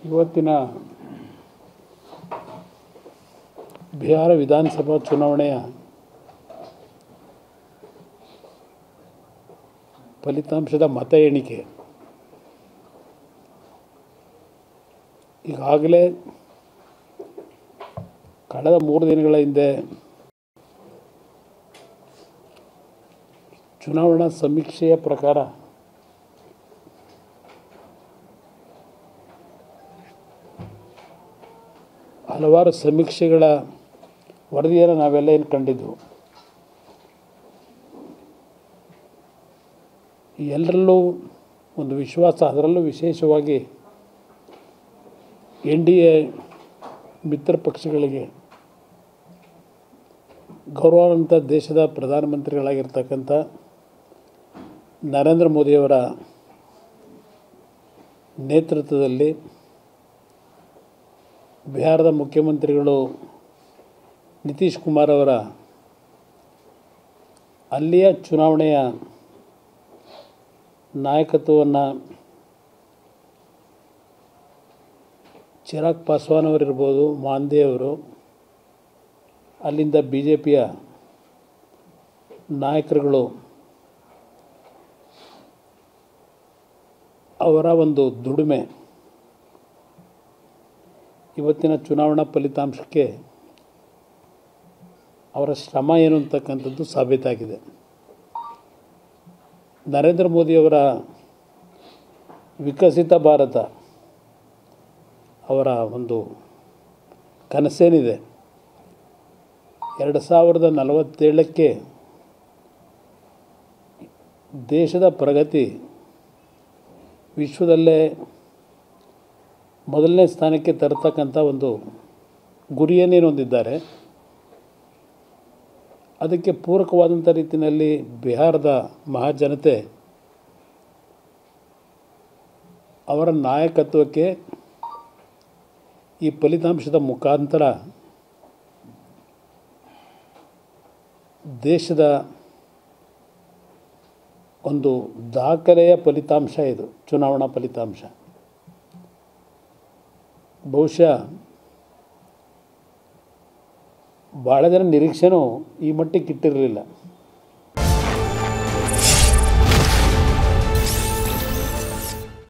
ಇವತ್ತಿನ ಬಿಹಾರ ವಿಧಾನಸಭಾ ಚುನಾವಣೆಯ ಫಲಿತಾಂಶದ ಮತ ಎಣಿಕೆ ಈಗಾಗಲೇ ಕಳೆದ 3 ದಿನಗಳ ಹಿಂದೆ ಚುನಾವಣಾ ಸಮೀಕ್ಷೆಯ ಪ್ರಕಾರ ಹಲವಾರು ಸಮೀಕ್ಷೆಗಳ ವರದಿಯನ್ನು ನಾವೆಲ್ಲ ಏನು ಕಂಡಿದ್ದು ಎಲ್ಲರಲ್ಲೂ ಒಂದು ವಿಶ್ವಾಸ, ಅದರಲ್ಲೂ ವಿಶೇಷವಾಗಿ NDA ಮಿತ್ರ ಪಕ್ಷಗಳಿಗೆ ಗೌರವಾನ್ವಿತ ದೇಶದ ಪ್ರಧಾನಮಂತ್ರಿಗಳಾಗಿರ್ತಕ್ಕಂಥ ನರೇಂದ್ರ ಮೋದಿಯವರ ನೇತೃತ್ವದಲ್ಲಿ ಬಿಹಾರದ ಮುಖ್ಯಮಂತ್ರಿಗಳು ನಿತೀಶ್ ಕುಮಾರ್ ಅವರ ಅಲ್ಲಿಯ ಚುನಾವಣೆಯ ನಾಯಕತ್ವವನ್ನು ಚಿರಾಗ್ ಪಾಸ್ವಾನ್ ಅವರಿರ್ಬೋದು, ಮಾಂದೆ ಅವರು, ಅಲ್ಲಿಂದ BJPಯ ನಾಯಕರುಗಳು ಅವರ ಒಂದು ದುಡಿಮೆ ಇವತ್ತಿನ ಚುನಾವಣಾ ಫಲಿತಾಂಶಕ್ಕೆ ಅವರ ಶ್ರಮ ಏನು ಅಂತಕ್ಕಂಥದ್ದು ಸಾಬೀತಾಗಿದೆ. ನರೇಂದ್ರ ಮೋದಿಯವರ ವಿಕಸಿತ ಭಾರತ ಅವರ ಒಂದು ಕನಸೇನಿದೆ, 2047ಕ್ಕೆ ದೇಶದ ಪ್ರಗತಿ ವಿಶ್ವದಲ್ಲೇ ಮೊದಲನೇ ಸ್ಥಾನಕ್ಕೆ ತರತಕ್ಕಂಥ ಒಂದು ಗುರಿಯನ್ನೇನು ಹೊಂದಿದ್ದಾರೆ. ಅದಕ್ಕೆ ಪೂರಕವಾದಂಥ ರೀತಿಯಲ್ಲಿ ಬಿಹಾರದ ಮಹಾಜನತೆ ಅವರ ನಾಯಕತ್ವಕ್ಕೆ ಈ ಫಲಿತಾಂಶದ ಮುಖಾಂತರ ದೇಶದ ಒಂದು ದಾಖಲೆಯ ಫಲಿತಾಂಶ. ಇದು ಚುನಾವಣಾ ಫಲಿತಾಂಶ ಬಹುಶಃ ಭಾಳ ಜನ ನಿರೀಕ್ಷೆನೂ ಈ ಮಟ್ಟಿಗೆ ಇಟ್ಟಿರಲಿಲ್ಲ.